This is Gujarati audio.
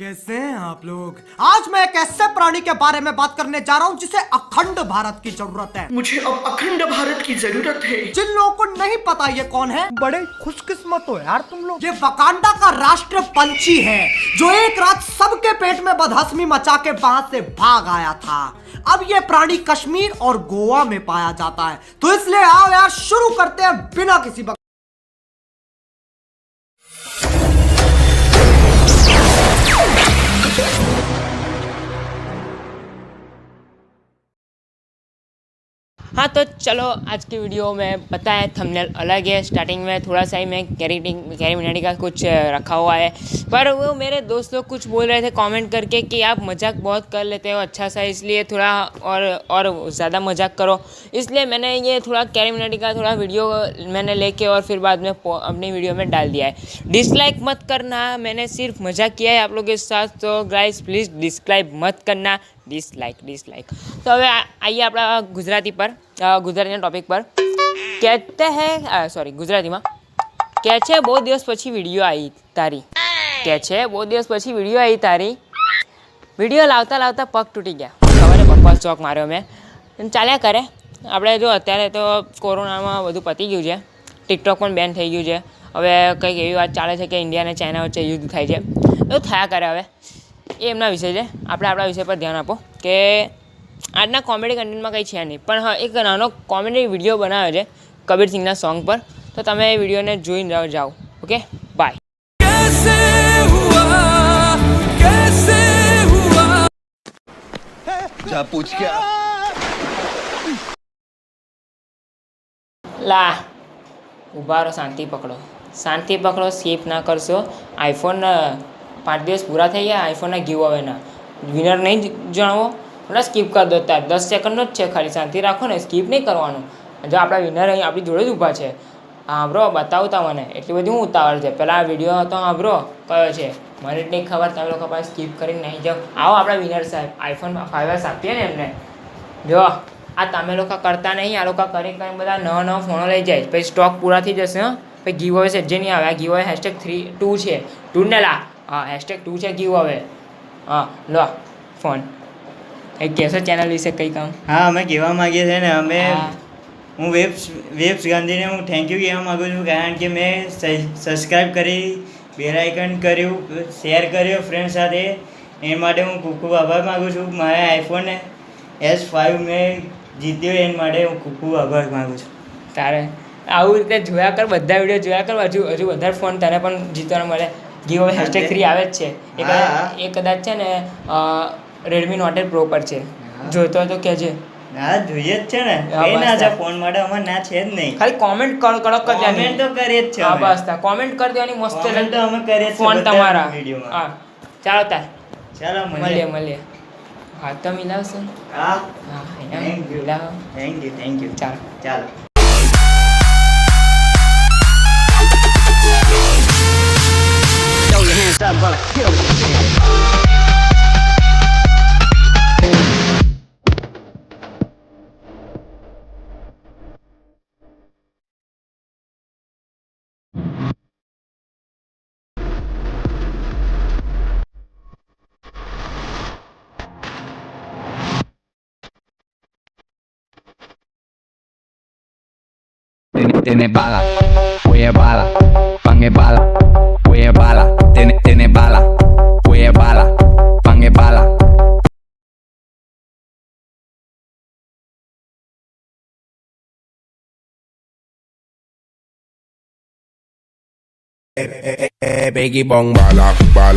कैसे हैं आप लोग। आज मैं एक ऐसे प्राणी के बारे में बात करने जा रहा हूँ जिसे अखंड भारत की जरूरत है। मुझे अब अखंड भारत की जरूरत है। जिन लोगों को नहीं पता ये कौन है, बड़े खुशकिस्मत हो यार तुम लोग। ये वकांडा का राष्ट्र पंछी है जो एक रात सबके पेट में बदहजमी मचा के वहां से भाग आया था। अब ये प्राणी कश्मीर और गोवा में पाया जाता है, तो इसलिए आओ यार शुरू करते हैं बिना किसी हाँ तो चलो आज की वीडियो में पता है थंबनेल अलग है। स्टार्टिंग में थोड़ा सा ही मैं कैरी मिनाटी का कुछ रखा हुआ है, पर वो मेरे दोस्त लोग कुछ बोल रहे थे कमेंट करके कि आप मजाक बहुत कर लेते हो अच्छा सा, इसलिए थोड़ा और ज़्यादा मजाक करो। इसलिए मैंने ये थोड़ा कैरी मिनाटी का थोड़ा वीडियो मैंने लेके और फिर बाद में अपनी वीडियो में डाल दिया है। डिसलाइक मत करना, मैंने सिर्फ मजाक किया है आप लोगों के साथ, तो गाइस प्लीज़ डिसलाइक मत करना, डिसलाइक। तो હવે આઈએ આપણા ગુજરાતીના ટોપિક પર। કહેતે હે સોરી ગુજરાતીમાં કહે છે બહુ દિવસ પછી વિડીયો આવી તારી, કહે છે બહુ દિવસ પછી વિડીયો આવી તારી, વિડીયો લાવતા લાવતા પગ તૂટી ગયા। સવારે બકવાસ ચોક માર્યો મેં, ચાલ્યા કરે। આપણે જો અત્યારે તો કોરોનામાં બધું પતી ગયું છે, ટિકટોક પણ બેન થઈ ગયું છે। હવે કંઈક એવી વાત ચાલે છે કે ઇન્ડિયા અને ચાઇના વચ્ચે યુદ્ધ થાય છે, એવું થયા કરે। હવે એ એમના વિષય છે, આપણે આપણા વિષય પર ધ્યાન આપો કે આજના કોમેડી કન્ટેન્ટમાં કંઈ છે નહીં, પણ હા એક નાનો કોમેડી વિડીયો બનાવ્યો છે કબીર સિંગના સોંગ પર, તો તમે એ વિડીયોને જોઈને જાઓ। Okay bye. जा पूछ क्या લા ઊભા રહો, શાંતિ પકડો, સ્કીપ ના કરશો। આઈફોન 5 દિવસ પૂરા થઈ ગયા, આઈફોનના ગીવ અવેના વિનર નહીં જણાવો, એટલે સ્કીપ કરી દો। ત્યાં 10 સેકન્ડનો જ છે, ખાલી શાંતિ રાખો ને, સ્કીપ નહીં કરવાનું। જો આપણા વિનર અહીં આપણી જોડે જ ઊભા છે, સાંભળો બતાવું તમને, એટલી બધી હું ઉતાવળ છે। પહેલાં આ વિડીયો તો સાંભળો કયો છે, મને જ નહીં ખબર, તમે લોકો પાસે સ્કીપ કરીને નહીં જાઓ। આવો આપણા વિનર સાહેબ, આઈફોન 5S આપીએ ને એમને। જો આ તમે લોકો કરતા નહીં, આ લોકો કરી બધા નવા ફોનો લઈ જાય, પછી સ્ટોક પૂરા થઈ જશે। હા પછી ગીવ અવે સેજે નહીં આવે, આ ગીવ અવે #2 છે, 2 ને લા, હા #2 છે ગીવ અવે। હા લો ફોન એક કહેશો ચેનલ વિશે કંઈ કામ? હા અમે કહેવા માગીએ છીએ ને, અમે હું વેબ્સ ગાંધીને હું થેન્ક યુ કહેવા માગું છું, કારણ કે મેં સબસ્ક્રાઈબ કરી, બેલ આઇકન કર્યું, શેર કર્યો ફ્રેન્ડ સાથે, એ માટે હું ખૂબ ખૂબ આભાર માગું છું। મારે આઈફોન S5 મેં જીત્યો, એ માટે હું ખૂબ ખૂબ આભાર માગું છું। તારે આવું રીતે જોયા કર, બધા વિડીયો જોયા કર, હજુ વધારે ફોન તને પણ જીતવાનો મળે। ગીવ અવે #3 આવે જ છે, એ કદાચ છે ને રેડમી નોટ 8 પ્રો પર છે, જોઈતો હોય તો કહેજે। હા જોઈએ જ છે ને, એ ના છે ફોન માટે અમારે ના છે જ નહીં, ખાલી કોમેન્ટ કડક કરી દેવાની, કોમેન્ટ તો કરીએ જ છે। હા બસ તા કોમેન્ટ કરી દેવાની મસ્ત, કોમેન્ટ તો અમે કરીએ જ છે ફોન તમારા વિડીયોમાં। હા ચાલો તાર ચાલો મળીએ। હા તો મિલાવશો? હા હા થેન્ક યુ મિલાવો, થેન્ક યુ ચાલો ચાલો। tiene bala, oye bala, pan es bala, oye bala, tiene bala, oye bala, pan es bala. Biggie bong bala, bala.